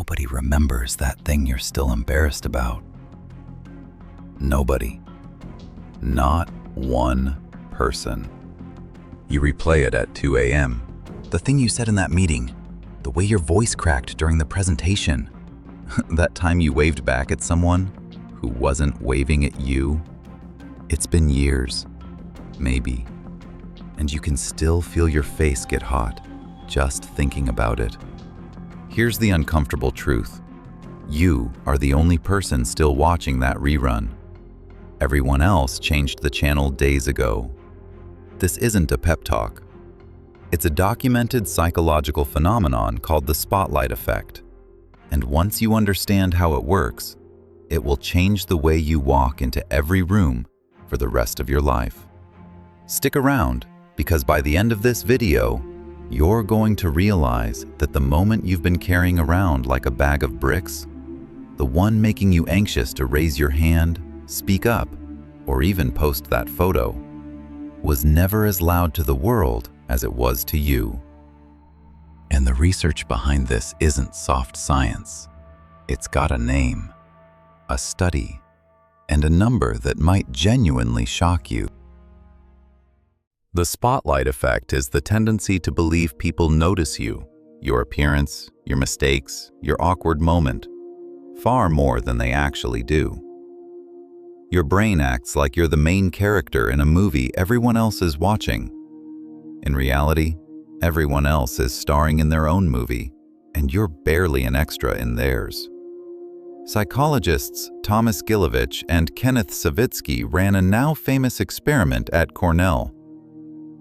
nobody remembers that thing you're still embarrassed about. Nobody. Not one person. You replay it at 2 a.m. The thing you said in that meeting, the way your voice cracked during the presentation, that time you waved back at someone who wasn't waving at you. It's been years, maybe, and you can still feel your face get hot just thinking about it. Here's the uncomfortable truth. You are the only person still watching that rerun. Everyone else changed the channel days ago. This isn't a pep talk. It's a documented psychological phenomenon called the spotlight effect. And once you understand how it works, it will change the way you walk into every room for the rest of your life. Stick around, because by the end of this video, you're going to realize that the moment you've been carrying around like a bag of bricks, the one making you anxious to raise your hand, speak up, or even post that photo, was never as loud to the world as it was to you. And the research behind this isn't soft science. It's got a name, a study, and a number that might genuinely shock you. The spotlight effect is the tendency to believe people notice you, your appearance, your mistakes, your awkward moment, far more than they actually do. Your brain acts like you're the main character in a movie everyone else is watching. In reality, everyone else is starring in their own movie, and you're barely an extra in theirs. Psychologists Thomas Gilovich and Kenneth Savitsky ran a now famous experiment at Cornell.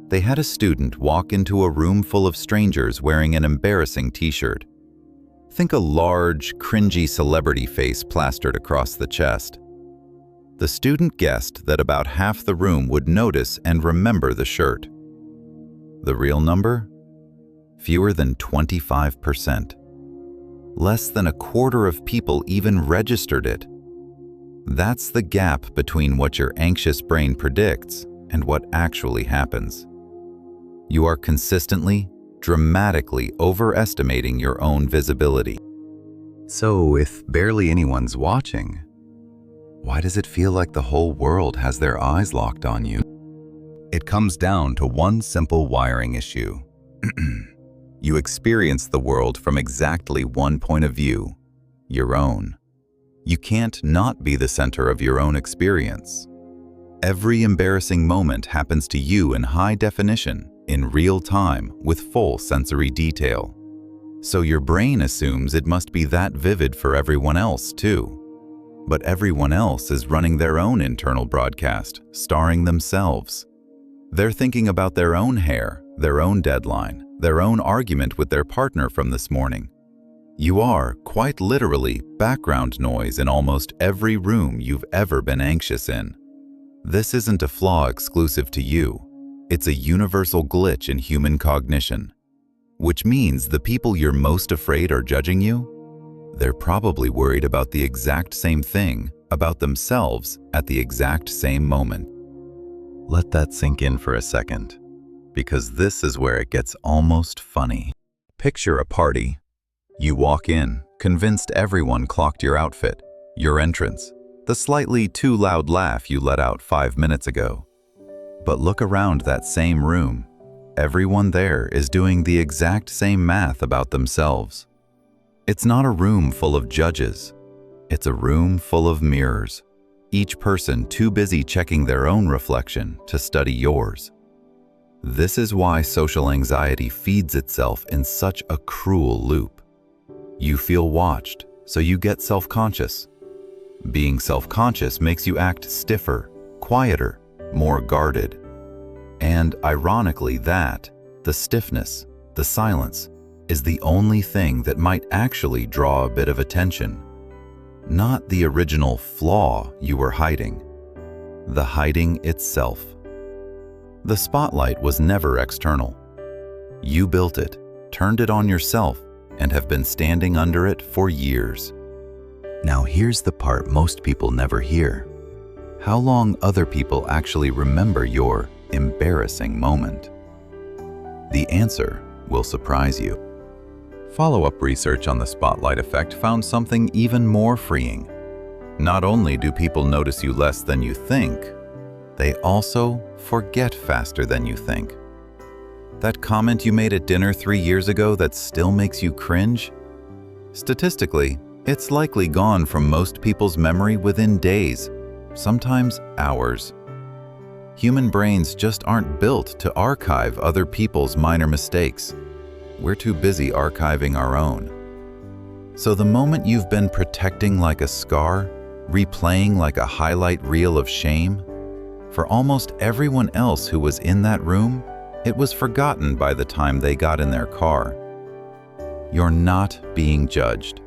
They had a student walk into a room full of strangers wearing an embarrassing t-shirt. Think a large, cringy celebrity face plastered across the chest. The student guessed that about half the room would notice and remember the shirt. The real number? Fewer than 25%. Less than a quarter of people even registered it. That's the gap between what your anxious brain predicts and what actually happens. You are consistently, dramatically overestimating your own visibility. So if barely anyone's watching, why does it feel like the whole world has their eyes locked on you? It comes down to one simple wiring issue. You experience the world from exactly one point of view, your own. You can't not be the center of your own experience. Every embarrassing moment happens to you in high definition, in real time, with full sensory detail. So your brain assumes it must be that vivid for everyone else too. But everyone else is running their own internal broadcast, starring themselves. They're thinking about their own hair, their own deadline, their own argument with their partner from this morning. You are, quite literally, background noise in almost every room you've ever been anxious in. This isn't a flaw exclusive to you. It's a universal glitch in human cognition. Which means the people you're most afraid are judging you? They're probably worried about the exact same thing about themselves at the exact same moment. Let that sink in for a second, because this is where it gets almost funny. Picture a party. You walk in, convinced everyone clocked your outfit, your entrance, the slightly too loud laugh you let out 5 minutes ago. But look around that same room. Everyone there is doing the exact same math about themselves. It's not a room full of judges. It's a room full of mirrors, each person too busy checking their own reflection to study yours. This is why social anxiety feeds itself in such a cruel loop. You feel watched, so you get self-conscious. Being self-conscious makes you act stiffer, quieter, more guarded. And ironically, the stiffness, the silence, is the only thing that might actually draw a bit of attention. Not the original flaw you were hiding, the hiding itself. The spotlight was never external. You built it, turned it on yourself, and have been standing under it for years. Now here's the part most people never hear. How long other people actually remember your embarrassing moment? The answer will surprise you. Follow-up research on the spotlight effect found something even more freeing. Not only do people notice you less than you think, they also forget faster than you think. That comment you made at dinner 3 years ago that still makes you cringe? Statistically, it's likely gone from most people's memory within days, sometimes hours. Human brains just aren't built to archive other people's minor mistakes. We're too busy archiving our own. So the moment you've been protecting like a scar, replaying like a highlight reel of shame, for almost everyone else who was in that room, it was forgotten by the time they got in their car. You're not being judged.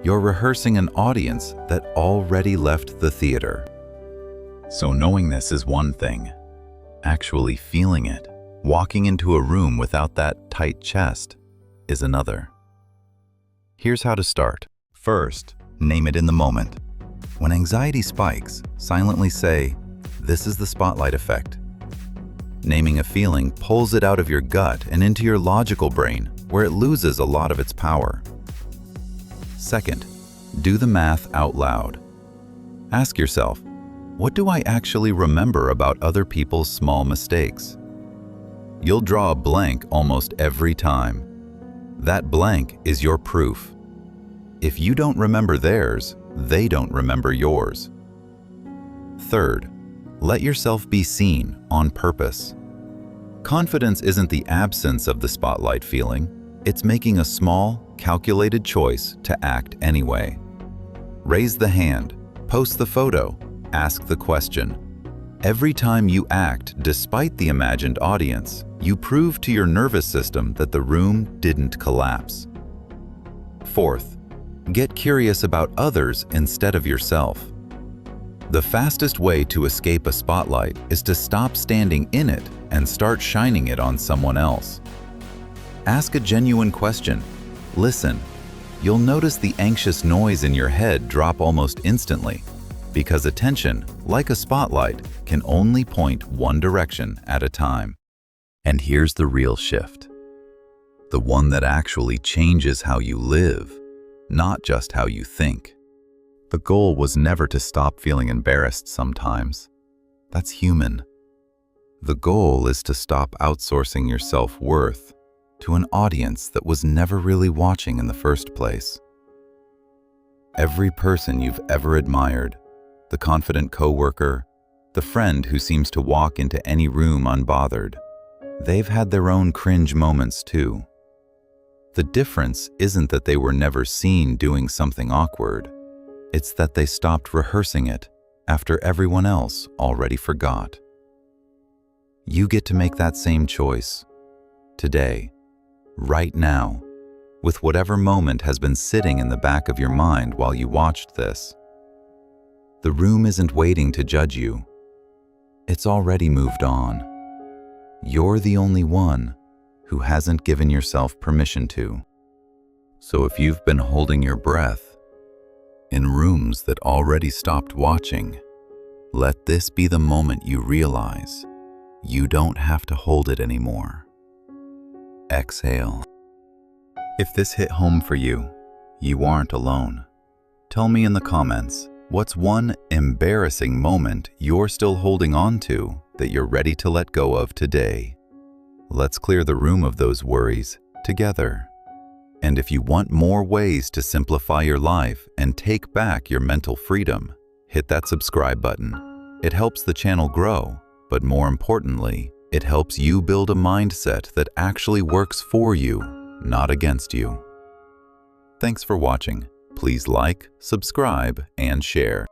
You're rehearsing an audience that already left the theater. So knowing this is one thing. Actually feeling it, walking into a room without that tight chest, is another. Here's how to start. First, name it in the moment. When anxiety spikes, silently say, "This is the spotlight effect." Naming a feeling pulls it out of your gut and into your logical brain, where it loses a lot of its power. Second, do the math out loud. Ask yourself, what do I actually remember about other people's small mistakes? You'll draw a blank almost every time. That blank is your proof. If you don't remember theirs, they don't remember yours. Third, let yourself be seen on purpose. Confidence isn't the absence of the spotlight feeling, it's making a small, calculated choice to act anyway. Raise the hand, post the photo, ask the question. Every time you act despite the imagined audience, you prove to your nervous system that the room didn't collapse. Fourth, get curious about others instead of yourself. The fastest way to escape a spotlight is to stop standing in it and start shining it on someone else. Ask a genuine question. Listen. You'll notice the anxious noise in your head drop almost instantly, because attention, like a spotlight, can only point one direction at a time. And here's the real shift. The one that actually changes how you live, not just how you think. The goal was never to stop feeling embarrassed sometimes. That's human. The goal is to stop outsourcing your self-worth to an audience that was never really watching in the first place. Every person you've ever admired, the confident coworker, the friend who seems to walk into any room unbothered, they've had their own cringe moments too. The difference isn't that they were never seen doing something awkward. It's that they stopped rehearsing it after everyone else already forgot. You get to make that same choice. Today, right now, with whatever moment has been sitting in the back of your mind while you watched this. The room isn't waiting to judge you. It's already moved on. You're the only one who hasn't given yourself permission to. So if you've been holding your breath in rooms that already stopped watching, let this be the moment you realize you don't have to hold it anymore. Exhale. If this hit home for you, you aren't alone. Tell me in the comments, what's one embarrassing moment you're still holding on to that you're ready to let go of today? Let's clear the room of those worries together. And if you want more ways to simplify your life and take back your mental freedom, hit that subscribe button. It helps the channel grow, but more importantly, it helps you build a mindset that actually works for you, not against you. Thanks for watching. Please like, subscribe, and share.